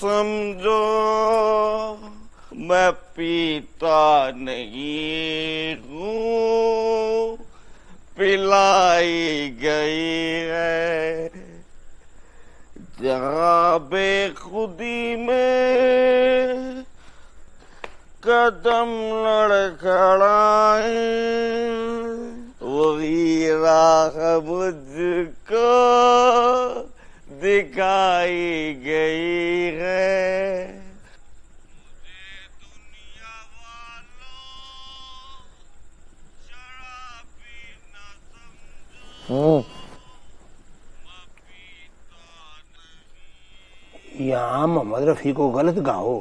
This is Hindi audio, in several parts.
समझो मैं पीता नहीं हूँ, पिलाई गई है। जहाँ बेखुदी में कदम लड़खड़ाए, वही राह मुझको दिखाई गई है। यहाँ मोहम्मद रफी को गलत गाओ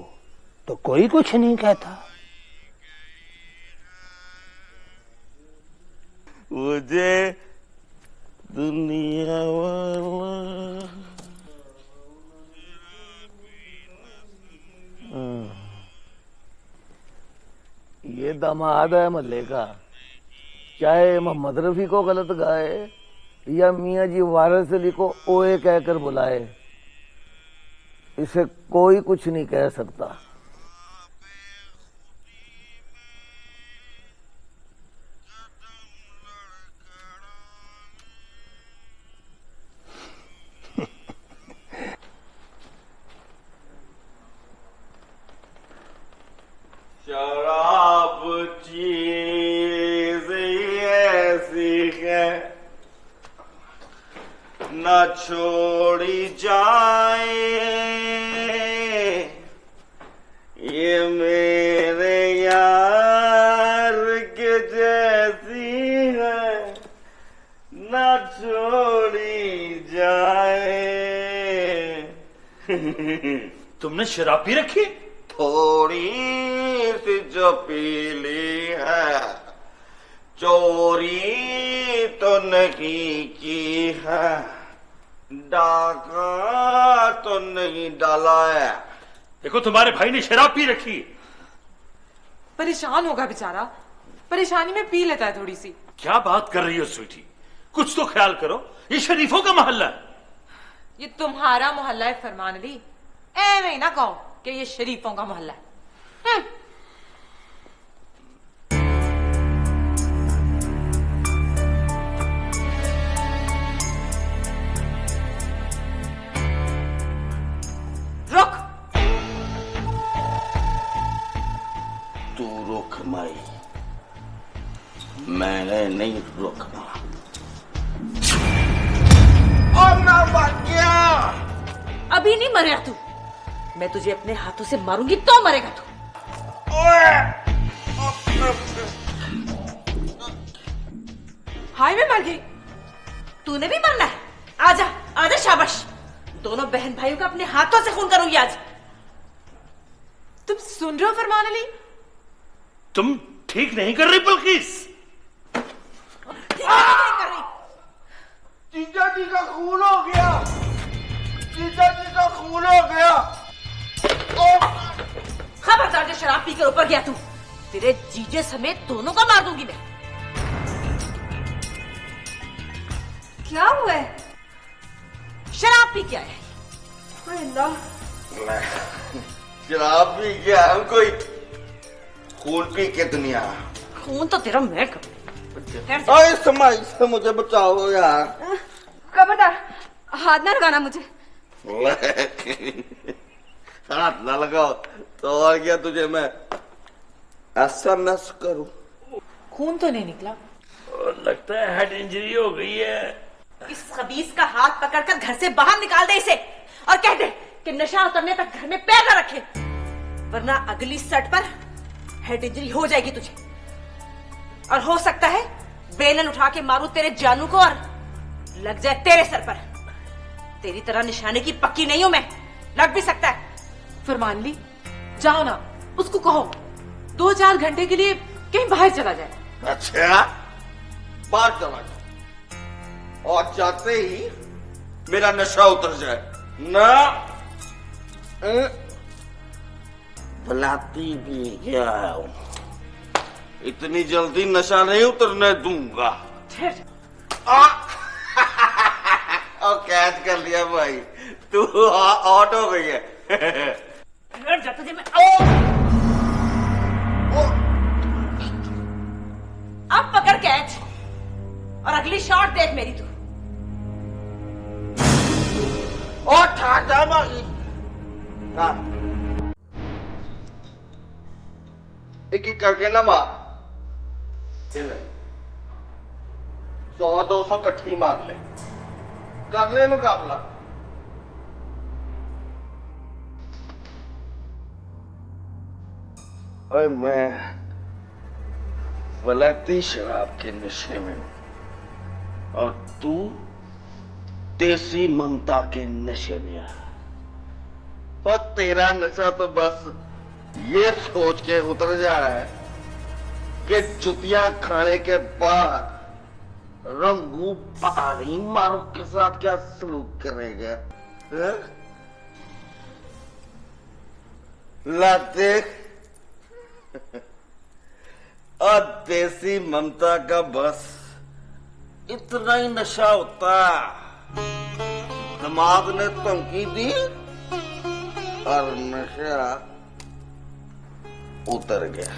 तो कोई कुछ नहीं कहता। मुझे दुनिया वाला ये दामाद है मल्ले का, चाहे मोहम्मद रफी को गलत गाए या मियाँ जी वारिस अली को ओए कहकर बुलाए, इसे कोई कुछ नहीं कह सकता। शराब चीज ऐसी है न छोड़ी जाए, ये मेरे यार के जैसी है न छोड़ी जाए। तुमने शराब पी रखी? थोड़ी सी जो पी ली है, चोरी तो नहीं की है, डाका तो नहीं डाला है। देखो तुम्हारे भाई ने शराब पी रखी। परेशान होगा बेचारा, परेशानी में पी लेता है थोड़ी सी। क्या बात कर रही हो स्वीटी, कुछ तो ख्याल करो, ये शरीफों का मोहल्ला है। ये तुम्हारा मोहल्ला है फरमान अली, ऐਵੇਂ ही ना कहो कि ये शरीफों का मोहल्ला है। रुक। तू रुक माई, मैंने नहीं रुकना। और ना क्या? अभी नहीं मरेगा तू, मैं तुझे अपने हाथों से मारूंगी तो मरेगा तू। हाय मैं मर गई, तूने भी मरना है? आजा आजा, शाबाश। दोनों बहन भाइयों का अपने हाथों से खून करूंगी आज। तुम सुन रहे हो फरमान अली? तुम ठीक नहीं कर रही बल्किस। जीजा जी का खून हो गया, जीजा जी का खून हो गया। खबरदार जो शराब पी कर ऊपर गया तू, तेरे जीजे समेत दोनों को मार दूंगी मैं। क्या हुआ है? शराब पी क्या है? शराब पी क्या हम कोई खून पी के दुनिया। खून तो तेरा मैं समय से मुझे बचाओ यार। खबरदार हाथ ना लगाना मुझे। हाथ ना लगाओ तो और क्या तुझे मैं SMS करूं? खून तो नहीं निकला। लगता है हेड इंजरी हो गई है। इस खबीस का हाथ पकड़कर घर से बाहर निकाल दे इसे, और कह दे कि नशा उतरने तक घर में पैर न रखे, वरना अगली सट पर हेड इंजरी हो जाएगी तुझे। और हो सकता है बेलन उठा के मारूं तेरे जानू को और लग जाए तेरे सर पर। तेरी तरह निशाने की पक्की नहीं हूं मैं, लग भी सकता है। फरमान ली, जाओ ना, उसको कहो 2-4 घंटे के लिए कहीं बाहर चला जाए। अच्छा, बाहर चला जाए और जाते ही मेरा नशा उतर जाए ना। बुलाती भी क्या, इतनी जल्दी नशा नहीं उतरने दूंगा। और कैच कर लिया भाई, तू आउट हो गई है। हट जा तुझे मैं अब पकड़ कैच और अगली शॉट देख मेरी तू। और ठाटा मारी हाँ एक करके ना मार 100-200 कट्ठी मार ले कर ले मुकाबला। और मैं वलायती शराब के नशे में हूं और तू देसी ममता के नशे में है। और तेरा नशा तो बस ये सोच के उतर जा रहा है कि जुतियां खाने के बाद रंगू पता नहीं मारू के साथ क्या सलूक करेगा। है? ला देख और देसी ममता का बस इतना ही नशा होता। दिमाग ने धमकी दी और नशा उतर गया।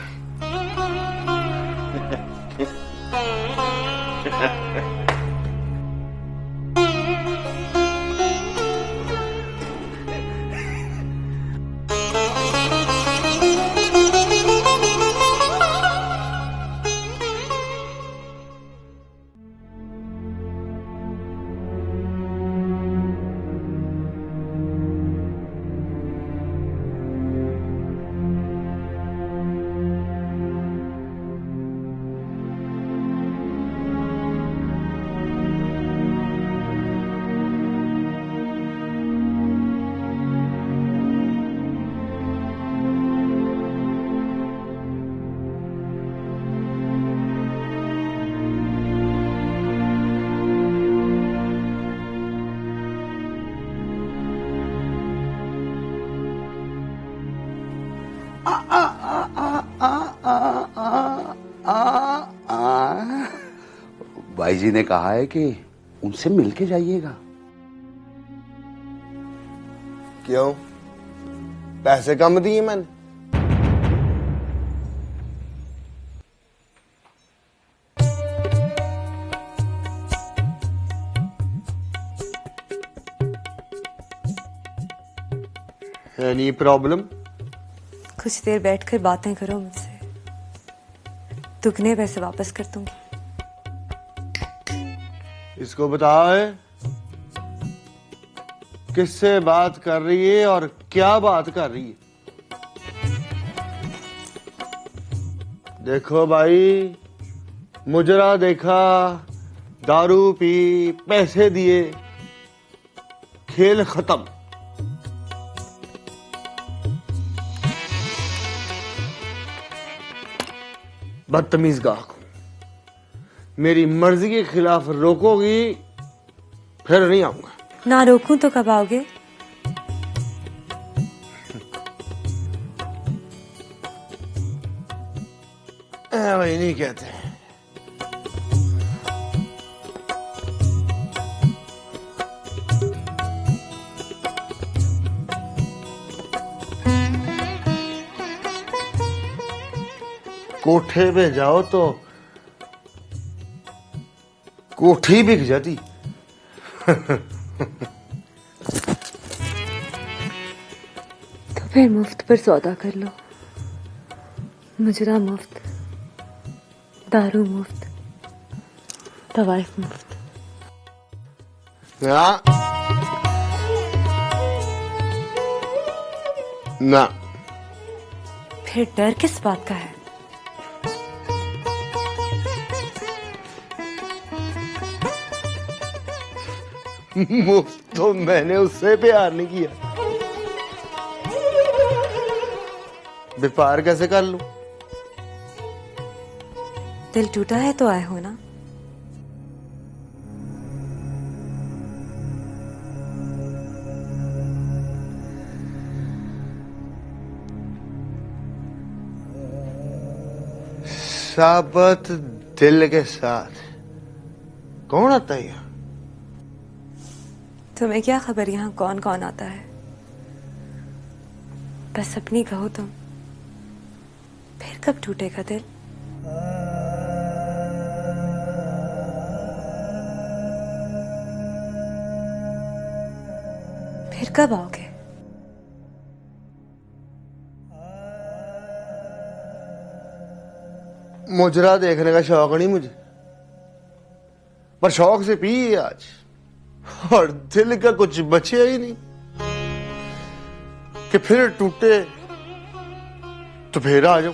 भाई जी ने कहा है कि उनसे मिलके जाइएगा। क्यों? पैसे कम दिए मैंने? Any problem? कुछ देर बैठकर बातें करो मुझसे, दुगने पैसे वापस कर दूंगी। इसको बताओ है किससे बात कर रही है और क्या बात कर रही है? देखो भाई, मुजरा देखा, दारू पी, पैसे दिए, खेल खत्म। बदतमीज गाहक हूं, मेरी मर्जी के खिलाफ रोकोगी फिर नहीं आऊंगा। ना रोकूं तो कब आओगे? वही नहीं कहते। कोठे पे जाओ तो कोठी बिक जाती। तो फिर मुफ्त पर सौदा कर लो। मुजरा मुफ्त, दारू मुफ्त, तवाइफ मुफ्त। ना। फिर डर किस बात का है? मुफ्त तो मैंने उससे प्यार नहीं किया, व्यापार कैसे कर लूं? दिल टूटा है तो आए हो ना। साबत दिल के साथ कौन आता है यहाँ? तुम्हें क्या खबर यहाँ कौन कौन आता है? बस अपनी कहो तुम, फिर कब टूटेगा दिल? फिर कब आओगे? मुजरा देखने का शौक नहीं मुझे, पर शौक से पी है आज, और दिल का कुछ बचे ही नहीं कि फिर टूटे तो फिर आ जाओ।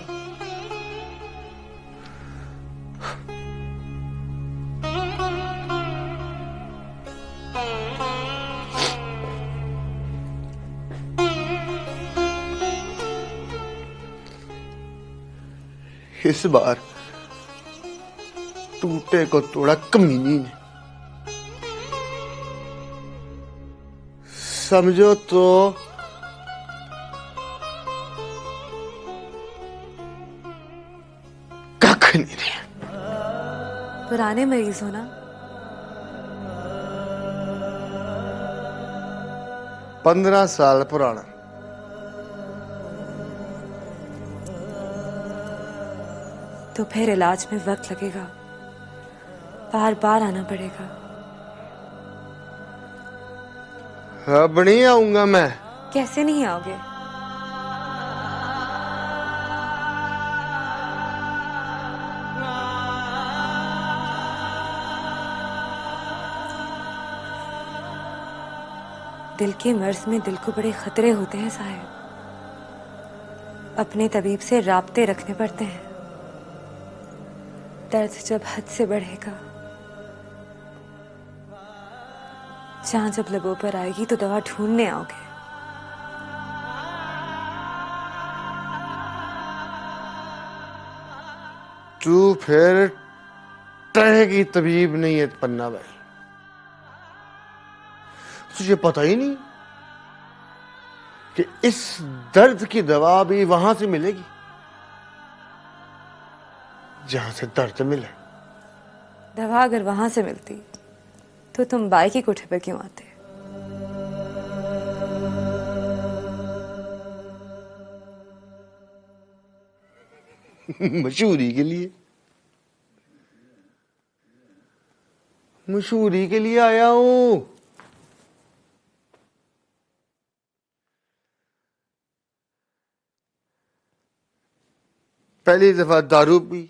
इस बार टूटे को तोड़ा कमीनी ने, समझो तो कख नहीं रहे। पुराने मरीज हो ना? पंद्रह साल पुराना। तो फिर इलाज में वक्त लगेगा, बार बार आना पड़ेगा। अब नहीं आऊंगा मैं। कैसे नहीं आओगे? दिल के मर्ज में दिल को बड़े खतरे होते हैं साहिब, अपने तबीब से राब्ते रखने पड़ते हैं। दर्द जब हद से बढ़ेगा, जान जब लबों पर आएगी तो दवा ढूंढने आओगे। तू फिर तरह की तबीब नहीं है पन्ना भाई, तुझे पता ही नहीं कि इस दर्द की दवा भी वहां से मिलेगी जहां से दर्द मिले। दवा अगर वहां से मिलती तो तुम बाई की कोठे पर क्यों आते? मशहूरी के लिए, मशहूरी के लिए आया हूं। पहली दफा दारू पी,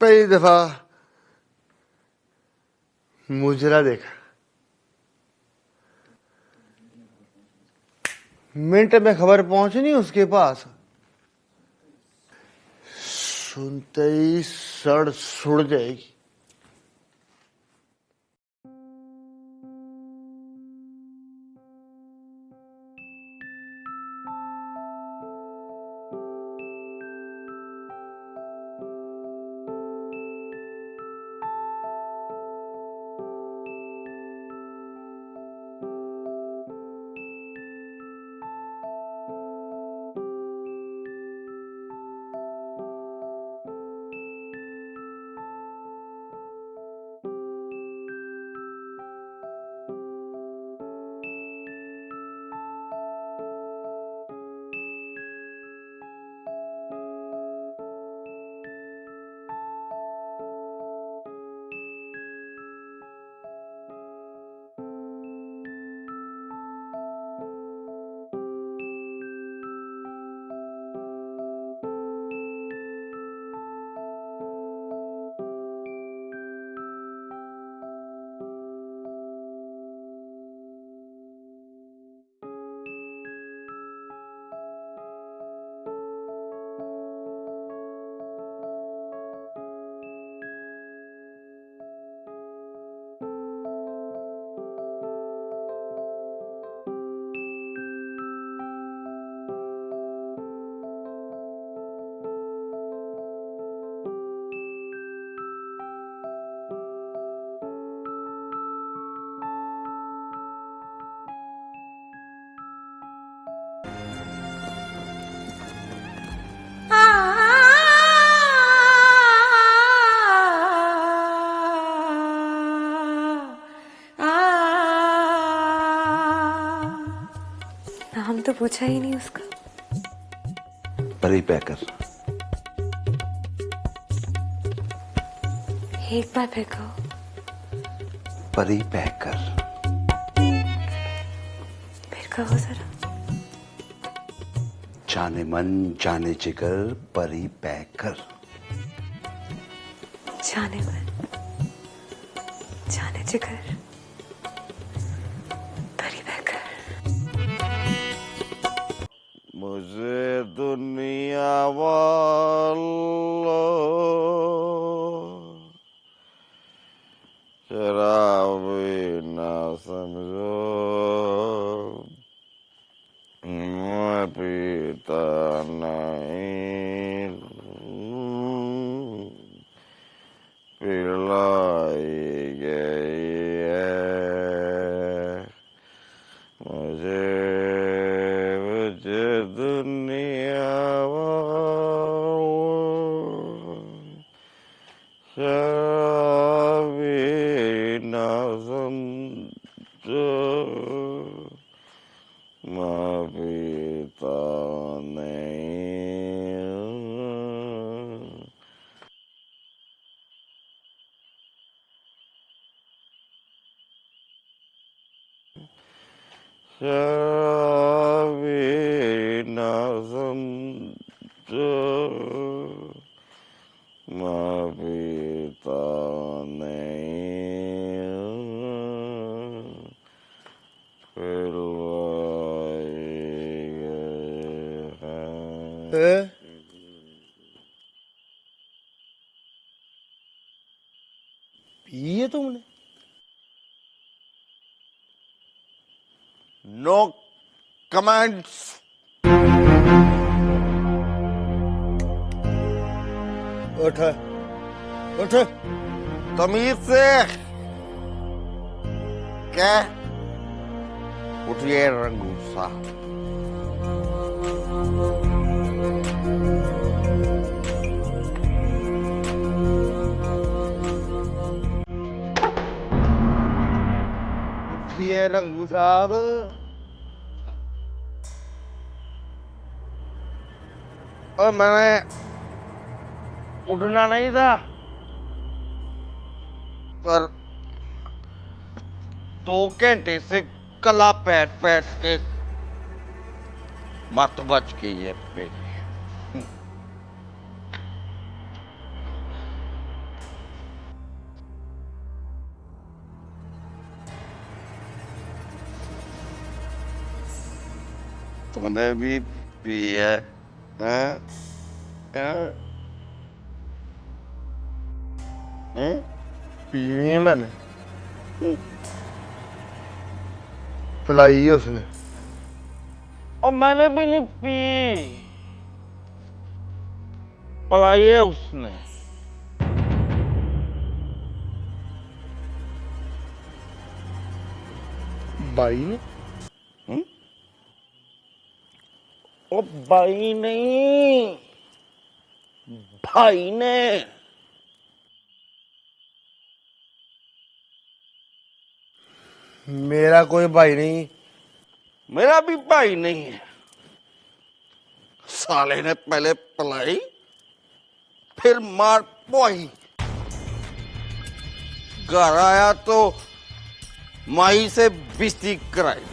पहली दफा मुजरा देखा, मिनट में खबर पहुंचनी उसके पास, सुनते ही सड़ सुड़ जाएगी। नाम तो पूछा ही नहीं उसका। परी पैकर। एक बार फिर कहो। परी पैकर। फिर कहो जरा। जाने मन जाने जिगर परी पैकर। जाने मन जाने जिगर परी पैकर। मुझे दुनिया वालों शराबी ना समझो, मैं पीता नहीं, पिलाई गई है मुझे मुझे दुनिया वालों शराबी ना समझो, मैं पीता नहीं। शराबी ना समझो, मैं पीता नहीं, पिलाई गए हैं। पिए तुमने? No comments. उठ उठ, तमीज से क्या उठिए रंगूसा। उठिए रंगू साहब। और मैंने उठना नहीं था, पर 2 घंटे से कला पैट पैट के मत बच गई है मेरी। तुमने भी पी है? हैं? पी है मैंने, पिलाई है उसने। और मैंने भी नहीं पी, पिलाई है उसने। भाई ने? ओ भाई नहीं, भाई ने। मेरा कोई भाई नहीं, मेरा भी भाई नहीं है। साले ने पहले पलाई फिर मार पोई, घर आया तो माई से बिस्ती कराई।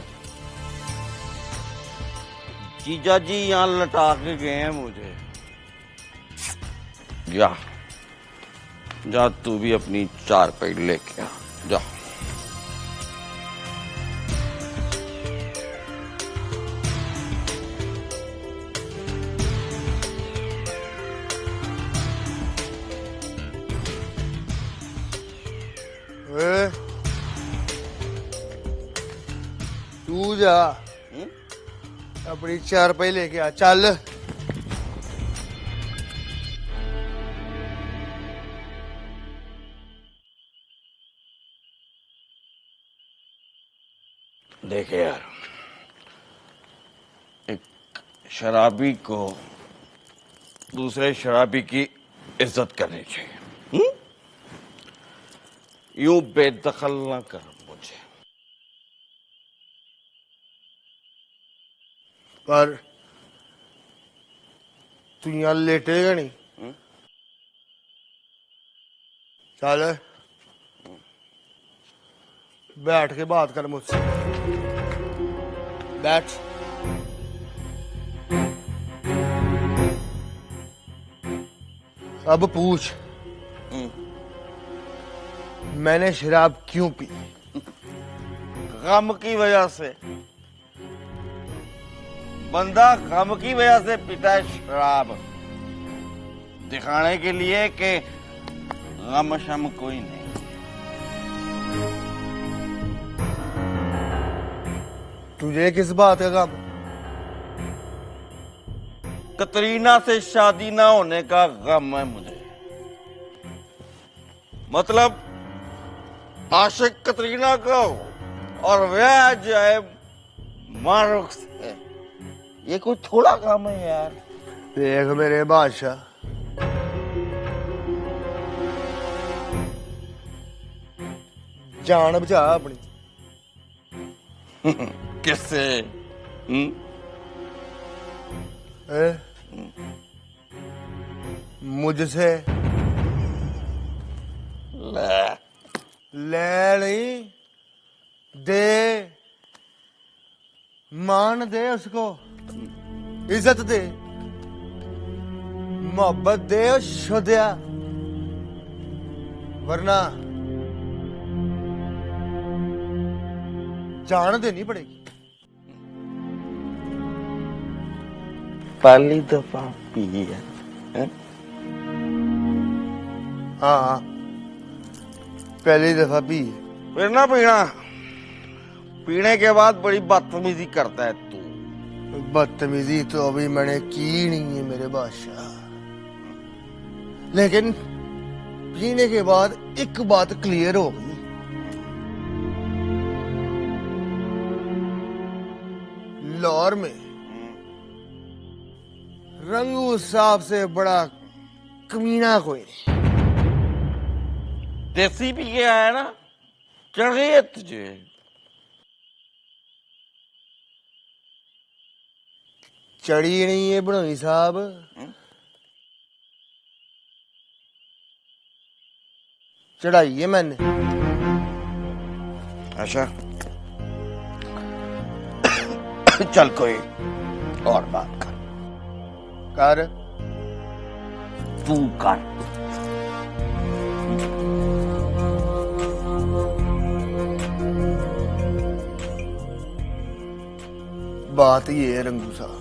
जीजा जी यहाँ लटा के गए हैं मुझे। जा तू भी अपनी 4 पैड लेके आ, जा। तू जा अपनी 4 पैड लेके आ, चल। देखे यार, एक शराबी को दूसरे शराबी की इज्जत करनी चाहिए। यूं बेदखल ना कर मुझे। पर तू यहाँ लेटेगा नहीं। चल बैठ के बात कर मुझसे। बैठ। अब पूछ, मैंने शराब क्यों पी? गम की वजह से। बंदा गम की वजह से पीता है शराब, दिखाने के लिए कि गम शम कोई नहीं। तुझे किस बात का गम? कतरीना से शादी ना होने का गम है मुझे। मतलब आशिक कतरीना का हो और वह जाए मारूख से, ये कोई थोड़ा काम है यार। देख मेरे बादशाह, जान बचा अपनी। किससे? मुझसे। ले नहीं, दे, मान दे उसको, इज्जत दे, मोहब्बत दे और शुद्धिया, वरना जान देनी पड़ेगी। पहली दफा पी है? हाँ, पहली दफा पी। फिर ना पीना। पीने के बाद बड़ी बदतमीजी करता है तू। बदतमीजी तो अभी मैंने की नहीं है मेरे बादशाह, लेकिन पीने के बाद एक बात क्लियर हो गई। लाहौर में रंगू साहब से बड़ा कमीना कोई नहीं। देसी पी के आया ना, चढ़ गई है तुझे। चढ़ी नहीं है बनोई साहब, चढ़ाई है मैंने। अच्छा चल कोई और बात कर। कर। तू कर। बात ये है रंगू साहब,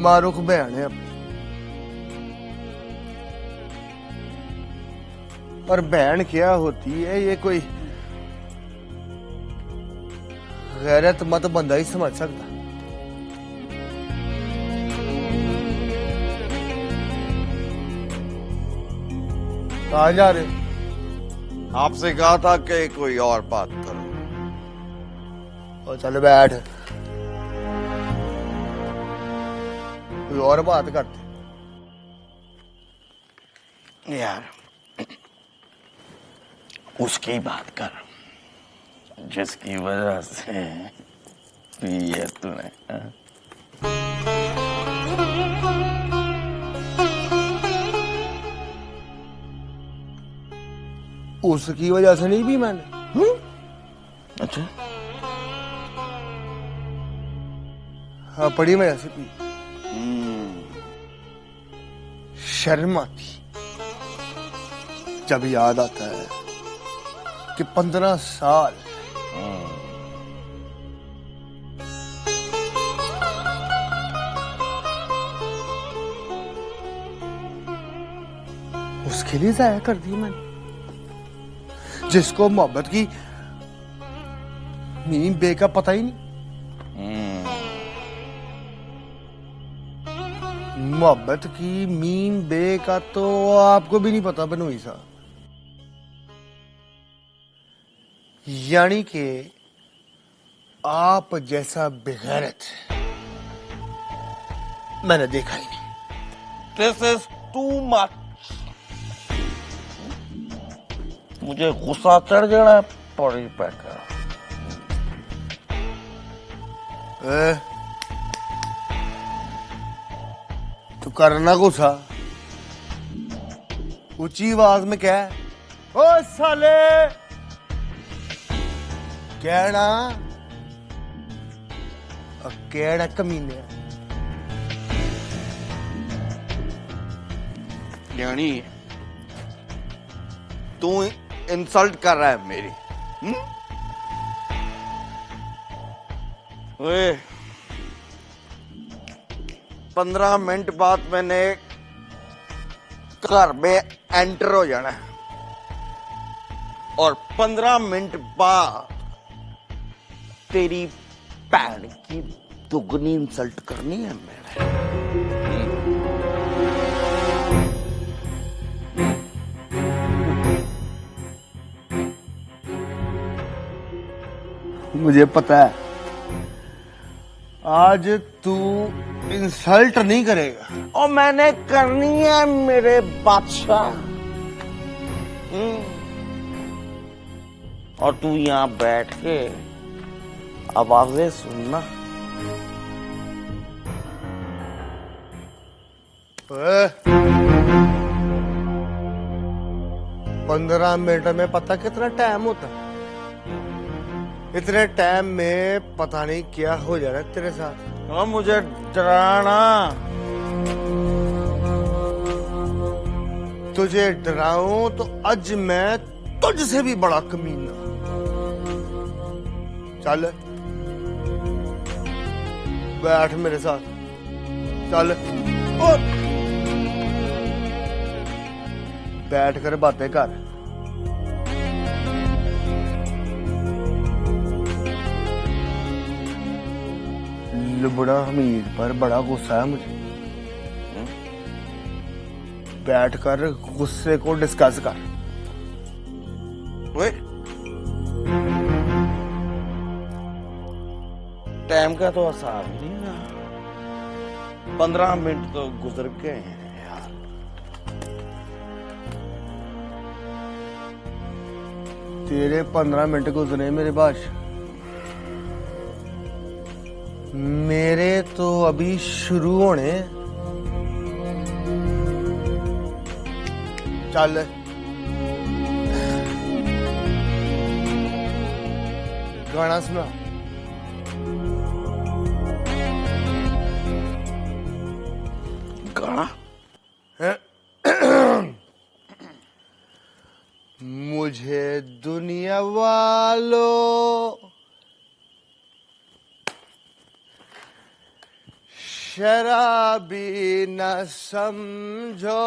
मारूख बहन है अपनी, और बहन क्या होती है ये कोई गैरतमंद बंदा ही समझ सकता। कहाँ जा रहे? आपसे कहा था कि कोई और बात करो। और चल बैठ, कोई और बात करते। यार उसकी बात कर जिसकी वजह से पी है तूने। उसकी वजह से नहीं भी मैंने। अच्छा हाँ, बड़ी वजह से पी। शर्म आती जब याद आता है कि 15 साल उसके लिए जाया कर दी मैंने, जिसको मोहब्बत की मीन बे का पता ही नहीं। मोहब्बत की मीन बे का तो आपको भी नहीं पता बनोई साहब। यानी कि आप जैसा बेगैरत मैंने देखा ही नहीं। This is too much. मुझे गुस्सा चढ़ जाना पड़ी पैका। ए, तू करना गुस्सा ऊंची आवाज में क्या है? ओ साले कहना कहना कमीने ज्ञानी तू इंसल्ट कर रहा है मेरी। ओए 15 मिनट बाद मैंने घर में एंटर हो जाना है और 15 मिनट बाद तेरी भैन की दुगनी इंसल्ट करनी है मैंने। मुझे पता है आज तू इंसल्ट नहीं करेगा और मैंने करनी है मेरे बादशाह। और तू यहां बैठ के आवाजें सुनना। 15 मिनट में पता कितना टाइम होता है? इतने टाइम में पता नहीं क्या हो जा रहा है तेरे साथ। और मुझे डराना। तुझे डराऊं तो आज मैं तुझसे भी बड़ा कमीना। चल बैठ मेरे साथ, चल और बैठ कर बातें कर। बड़ा हमीद पर बड़ा गुस्सा है मुझे। बैठ कर गुस्से को डिस्कस कर। ओए टाइम का तो हिसाब ही नहीं ना। 15 मिनट तो गुजर गए हैं यार। तेरे 15 मिनट गुजरे मेरे बाश, मेरे तो अभी शुरू होने। चल गाना सुना। गाना मुझे दुनिया वालों शराबी न समझो,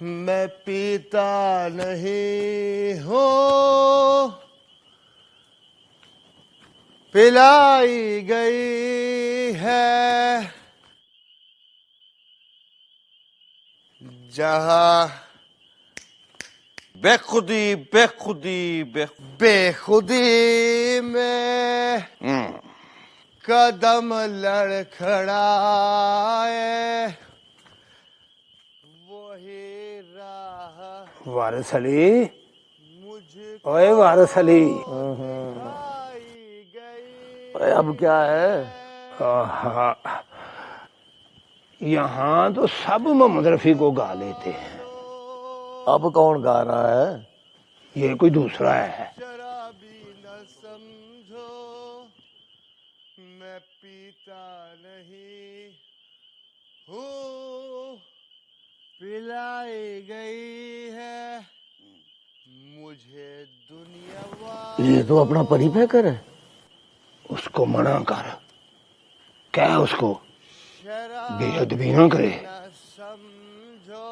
मैं पीता नहीं हूँ। पिलाई गई है जहाँ बेखुदी बेखुदी बेखुदी में कदम लड़खड़ाए, वही राह वारिस अली, मुझे ओए वारिस अली। अरे अब क्या है? आहा, यहाँ तो सब मोहम्मद रफी को गा लेते हैं, अब कौन गा रहा है? ये कोई दूसरा है। शराबी न समझो, मैं पीता नहीं हूँ। पिलाई गई है मुझे दुनिया वालों। ये तो अपना परी पैकर है। उसको मना कर, क्या उसको शराबी बेअदबी ना करे। न समझो,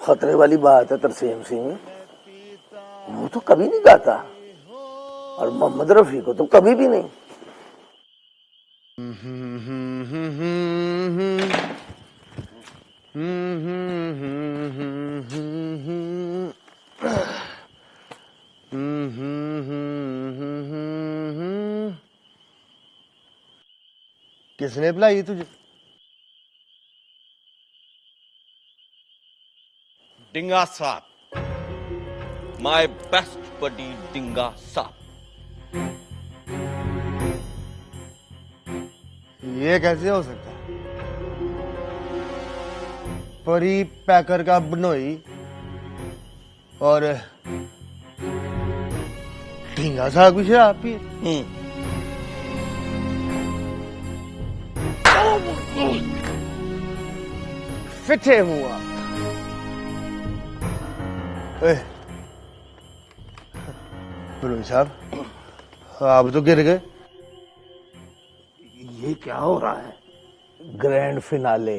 खतरे वाली बात है तरसेम सिंह, पीता वो तो कभी नहीं गाता और मोहम्मद रफी को तो कभी भी नहीं। किसने बुलाई तुझे? डिंगा साहब, माय बेस्ट बडी डिंगा साहब। ये कैसे हो सकता है? परी पैकर का बनोई और ढींगा साहब भी शराब पिए। फिटे हुआ बलोई साहब, आप तो गिर गए। ये क्या हो रहा है? ग्रैंड फिनाले,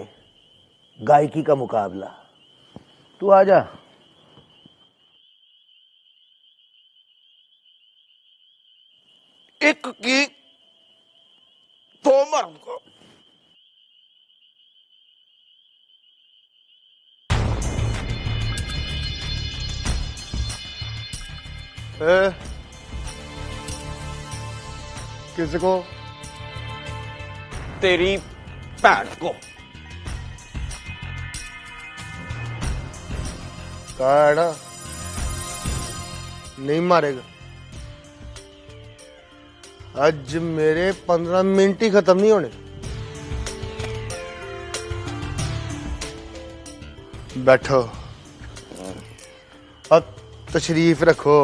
गायकी का मुकाबला। तू आ जा। एक की दो मारूंगा। किसको? तेरी भैन को। कहा है ना, नहीं मारेगा। आज मेरे 15 मिनट ही खत्म नहीं होने। बैठो, अब तशरीफ रखो।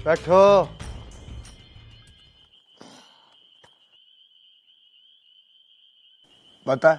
बैठो। बता।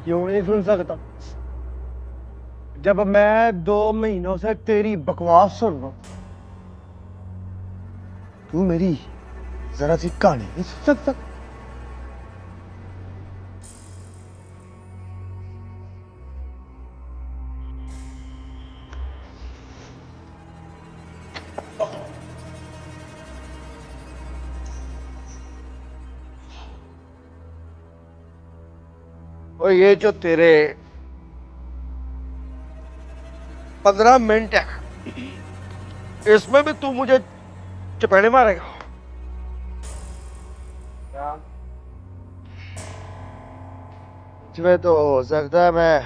क्यों नहीं सुन सकता जब मैं 2 महीनों से तेरी बकवास सुन रहा हूं? तू मेरी जरा सी कहानी नहीं सुन सकता? और ये जो तेरे 15 मिनट है, इसमें भी तू मुझे चपेड़े मारेगा? इसमें तो हो सकता है मैं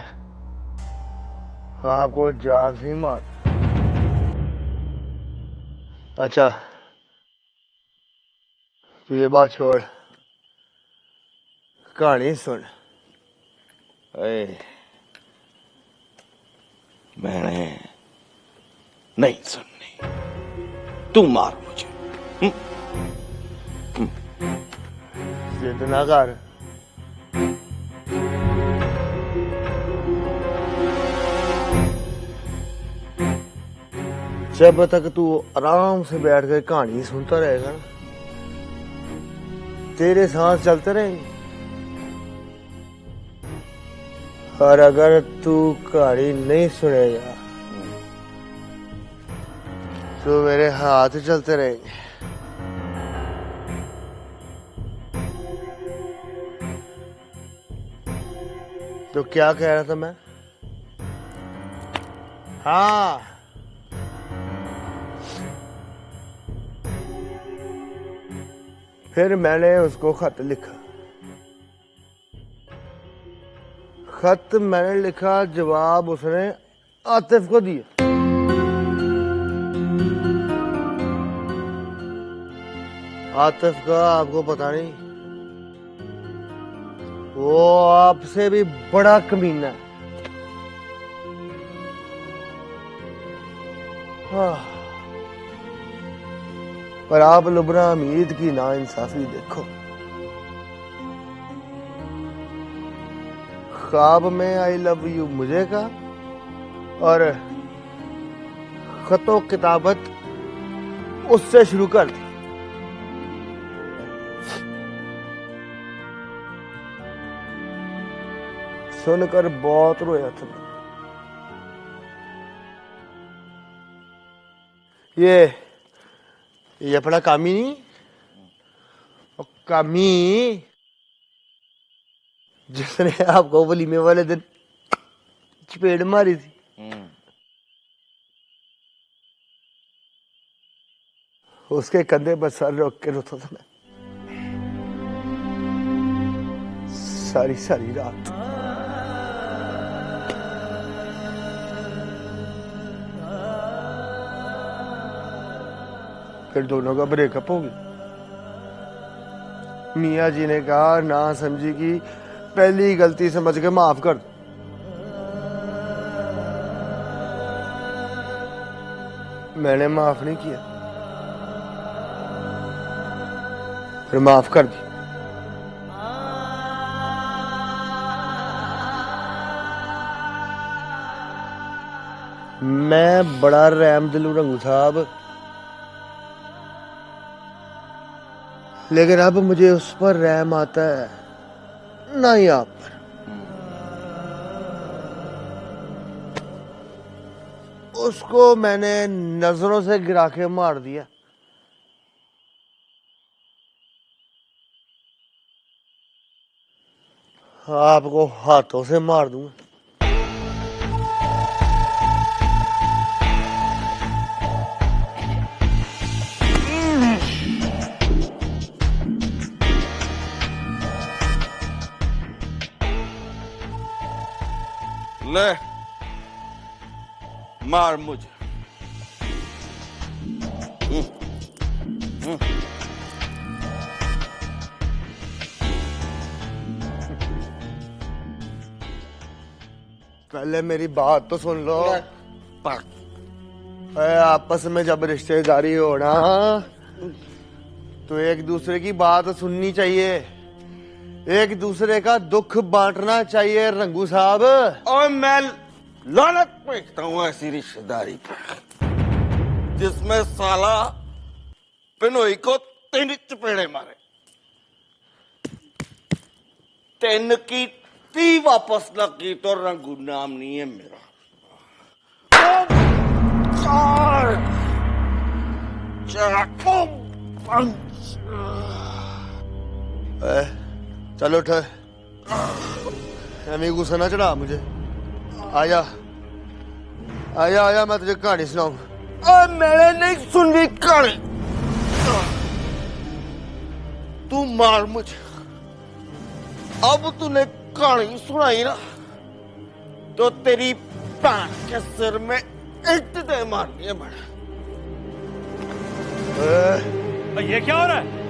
आपको जान ही मार। अच्छा, तू ये बात छोड़, कहानी सुन। मैंने नहीं सुननी, तू मार मुझे। जिद ना कर। जब तक तू आराम से बैठ कर कहानी सुनता रहेगा ना, तेरे सांस चलते रहेंगे। और अगर तू कहानी नहीं सुनेगा तो मेरे हाथ चलते रहेंगे। तो क्या कह रहा था मैं? हाँ, फिर मैंने उसको खत लिखा। खत मैंने लिखा, जवाब उसने आतिफ को दिया। आतिफ का आपको पता नहीं, वो आपसे भी बड़ा कमीना है। हाँ। पर आप लुबना हमीद की नाइंसाफी देखो। ख्वाब में आई लव यू मुझे कहा और खतो किताबत उससे शुरू कर दी। सुनकर बहुत रोया था। ये अपना कामी नहीं, और कामी जिसने आपको वलीमे वाले दिन चपेड़ मारी थी। उसके कंधे पर सर रख के रोता था मैं सारी सारी रात। फिर दोनों का ब्रेकअप हो गया। मियाँ जी ने कहा ना समझी की पहली गलती समझ के माफ कर। मैंने माफ नहीं किया, फिर माफ कर दी। मैं बड़ा रहम दिल रंगू साहब, लेकिन अब मुझे उस पर रहम आता है, ना ही आप पर। उसको मैंने नजरों से गिरा के मार दिया। आपको हाथों से मार दूंगा। ले मार मुझे। पहले मेरी बात तो सुन लो। आपस में जब रिश्तेदारी हो ना तो एक दूसरे की बात सुननी चाहिए, एक दूसरे का दुख बांटना चाहिए रंगू साहब। और मैं लानत फेंकता हूँ ऐसी रिश्तेदारी पर जिसमें साला पिनोई को 3 चपेड़े मारे, 3 की 3 वापस लगी तो रंगू नाम नहीं है मेरा। चलो उठ, हमें गुस्सा ना चढ़ा मुझे। आजा आजा आजा, मैं तुझे कहानी सुनाऊंगा। मैंने नहीं सुनी कहानी, तू मार मुझे। अब तूने कहानी सुनाई ना तो तेरी पैर के सिर में ईंट दे मारनी है बड़ा। ये क्या हो रहा है?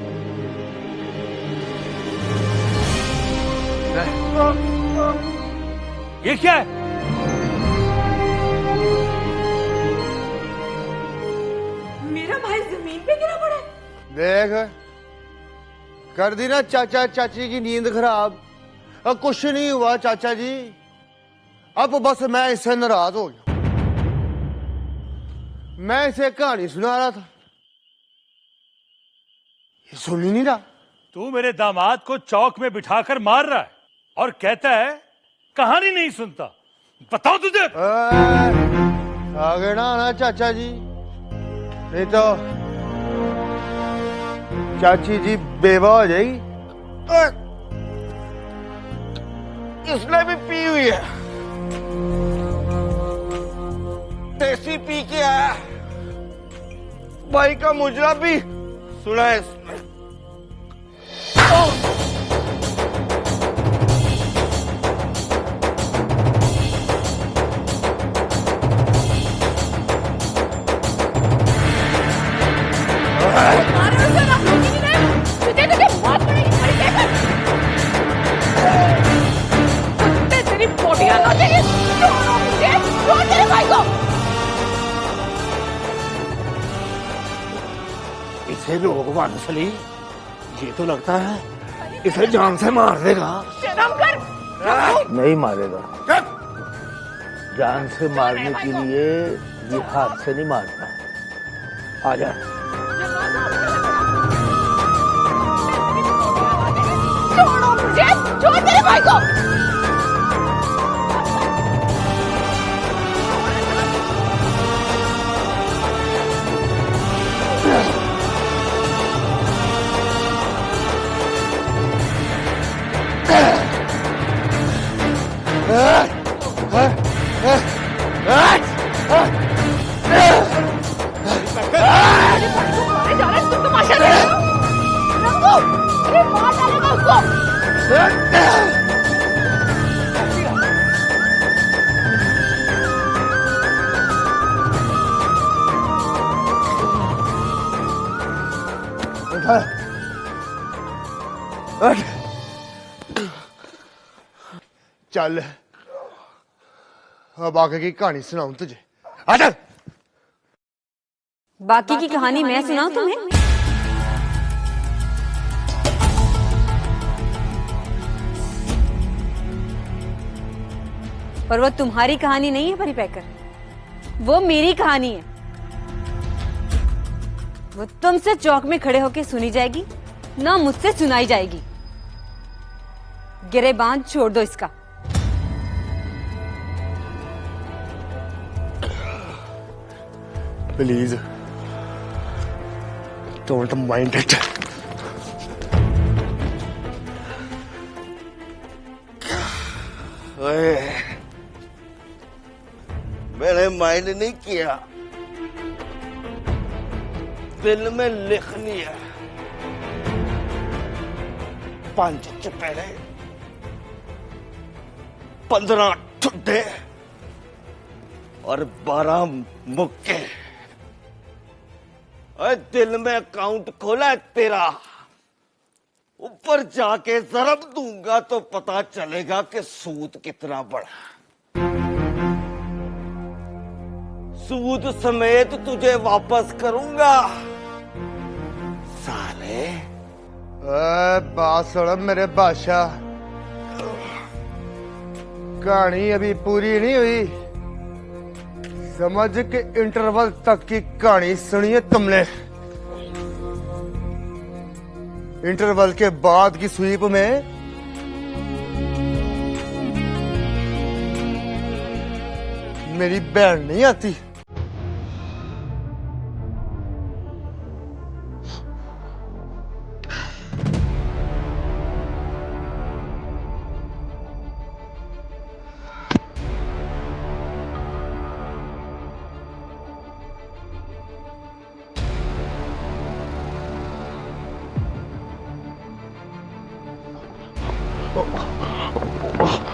ये क्या है? मेरा भाई जमीन पे गिरा पड़ा है। देख, कर दी ना चाचा चाची की नींद खराब। अब कुछ नहीं हुआ चाचा जी, अब बस मैं इससे नाराज हो गया। मैं इसे कहानी सुना रहा था, ये सुन ही नहीं रहा। तू मेरे दामाद को चौक में बिठाकर मार रहा है और कहता है कहानी नहीं सुनता। बताओ तुझे। आगे ना आना चाचा जी, नहीं तो चाची जी बेवा हो जाएगी। इसने भी पी हुई है, देसी पी के आया, भाई का मुजरा भी सुना है इसने। इसे लोग वानसली, ये तो लगता है इसे जान से मार देगा। नहीं मारेगा, जान से मारने के लिए ये हाथ से नहीं मारता। आजा। छोड़ तेरे भाई को। चल अब आगे की कहानी सुनाऊं तुझे। आजा। बाकी की कहानी मैं सुनाऊं तुम्हें? पर वो तुम्हारी कहानी नहीं है परिपैकर, वो मेरी कहानी है। वो तुमसे चौक में खड़े होकर सुनी जाएगी, ना मुझसे सुनाई जाएगी। गिरेबान छोड़ दो इसका। Please don't mind it. मैंने माइंड नहीं किया, दिल में लिख लिया। 5 चपेड़े, 15 ठुड्डे और 12 मुक्के। और दिल में अकाउंट खोला है तेरा, ऊपर जाके जरब दूंगा तो पता चलेगा कि सूद कितना बड़ा। सूद समेत तुझे वापस करूंगा साले। बात सुन मेरे बादशाह, कहानी अभी पूरी नहीं हुई। समझ के इंटरवल तक की कहानी सुनी है तुमने। इंटरवल के बाद की स्वीप में मेरी बहन नहीं आती।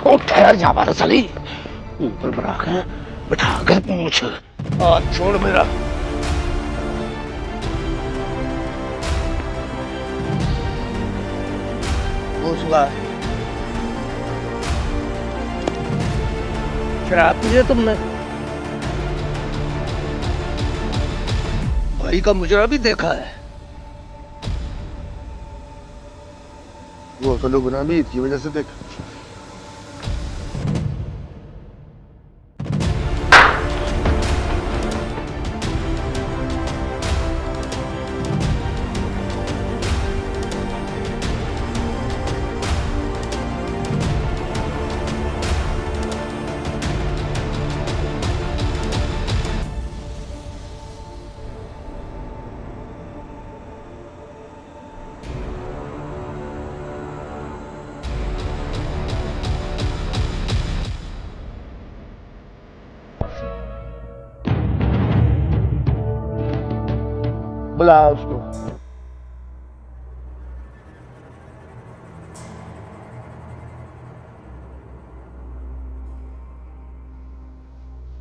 ओ ठहर जा वानसली, ऊपर बिठा कर पूछ। हाथ छोड़ मेरा। घोसला शराब पी है तुमने? भाई का मुजरा भी देखा है। वो तो लोग ना भी इसकी वजह से देख। बुला उसको।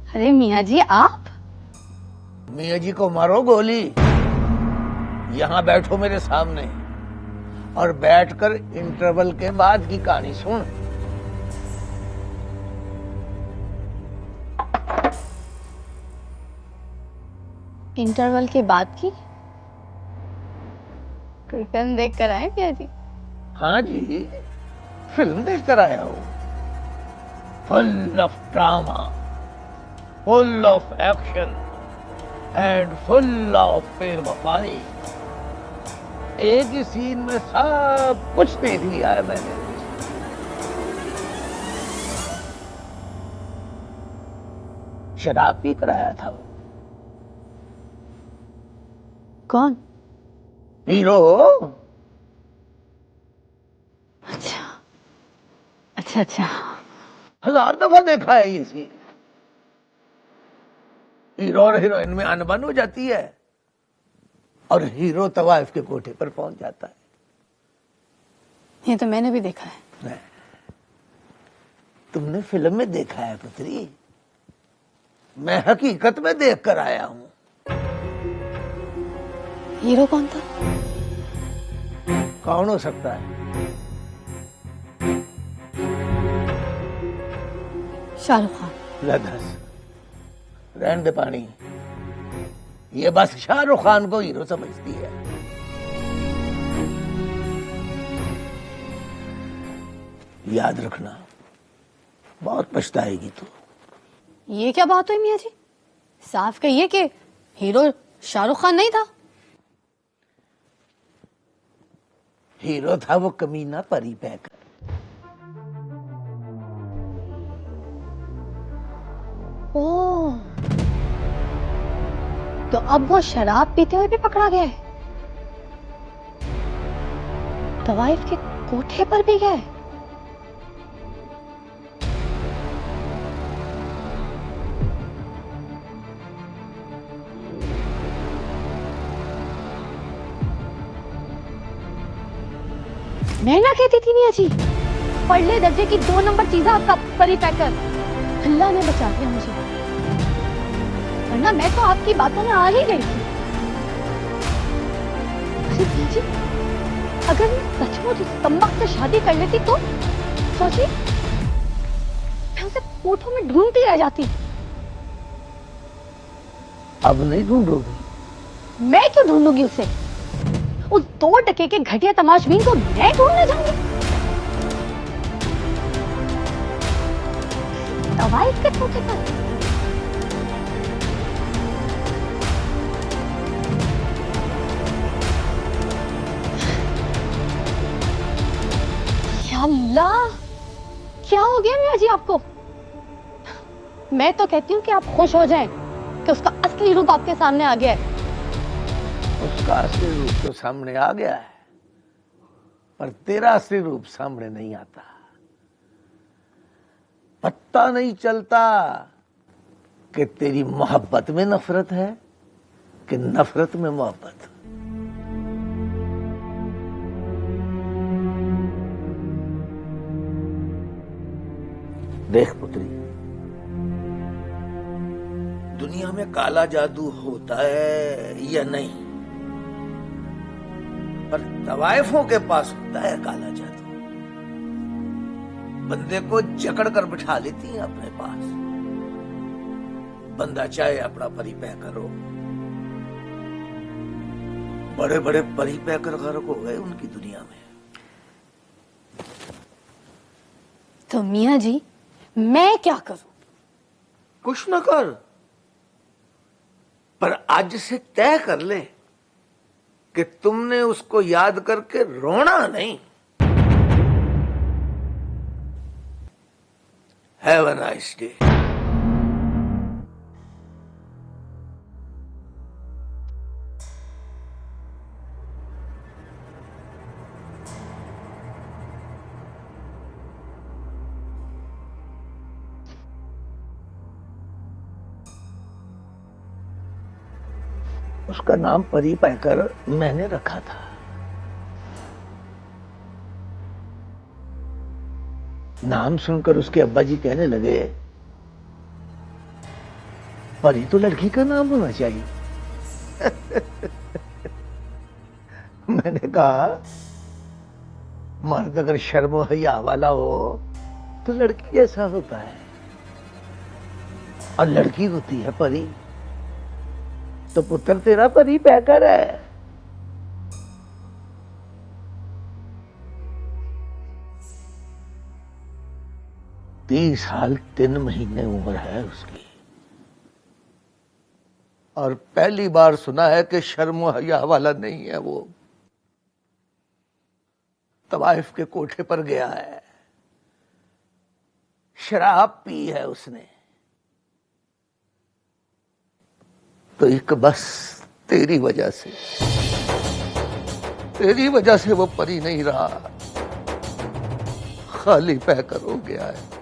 अरे मियाँ जी आप? मियाँ जी को मारो गोली। यहाँ बैठो मेरे सामने और बैठकर इंटरवल के बाद की कहानी सुन। इंटरवल के बाद की? कोई फिल्म देख कर आए मियाँ जी? हाँ जी, फिल्म देख कर आया हूँ। Full of drama, full of action and full of बेवफाई। एक ही सीन में सब कुछ देख लिया है मैंने। शराब पी कर आया था वो। कौन? हीरो। अच्छा अच्छा अच्छा। 1000 दफा देखा है ये सीन। हीरो और हीरोइन में अनबन हो जाती है और हीरो तवाइफ के कोठे पर पहुंच जाता है। ये तो मैंने भी देखा है। तुमने फिल्म में देखा है पुत्री, मैं हकीकत में देख कर आया हूं। हीरो कौन था? कौन हो सकता है? शाहरुख खान। लधस रहने दे पानी। ये बस शाहरुख खान को हीरो समझती है। याद रखना, बहुत पछताएगी तू। ये क्या बात हुई मियाँ जी? साफ कहिए कि हीरो शाहरुख खान नहीं था। हीरो था वो कमीना परी पैकर। ओह, तो अब वो शराब पीते हुए भी पकड़ा गया है? तवाइफ के कोठे पर भी गए? मैं ना कहती थी मियाँ जी, पढ़ले दर्जे की 2 नंबर चीज है आपका परी पैकर। अल्लाह ने बचा दिया मुझे, वरना मैं तो आपकी बातों में आ ही गई थी। अरे मियाँ जी, अगर मैं सचमुच इस कम्बख्त से शादी कर लेती तो सोचिए, मैं उसे फोटो में ढूंढती रह जाती। अब नहीं ढूंढोगी? मैं क्यों ढूंढूंगी उसे? उस 2 टके के घटिया तमाशबीन को मैं ढूंढने जाऊंगी? तवाइफ के कोठे पर? या अल्लाह, क्या हो गया मियाँ जी आपको? मैं तो कहती हूँ कि आप खुश हो जाएं कि उसका असली रूप आपके सामने आ गया है। उसका असली रूप तो सामने आ गया है, पर तेरा असली रूप सामने नहीं आता। पता नहीं चलता कि तेरी मोहब्बत में नफरत है कि नफरत में मोहब्बत। देख पुत्री, दुनिया में काला जादू होता है या नहीं, पर तवाइफों के पास होता है काला जादू। बंदे को जकड़ कर बिठा लेती हैं अपने पास। बंदा चाहे अपना परी पैकर हो, बड़े बड़े परी पैकर गर्क हो गए उनकी दुनिया में। तो मियाँ जी, मैं क्या करूं? कुछ न कर, पर आज से तय कर ले कि तुमने उसको याद करके रोना नहीं। Have a nice day. उसका नाम परी पैकर मैंने रखा था। नाम सुनकर उसके अब्बा जी कहने लगे, परी तो लड़की का नाम होना चाहिए। मैंने कहा, मर्द अगर शर्म और हया वाला हो तो लड़की जैसा होता है, और लड़की होती है परी। तो पुत्र तेरा परी पैकर है। तीस साल 3 महीने उम्र है उसकी, और पहली बार सुना है कि शर्म और हया वाला नहीं है वो। तवाइफ के कोठे पर गया है, शराब पी है उसने, तो एक बस तेरी वजह से वो परी नहीं रहा, खाली पैकर हो गया है।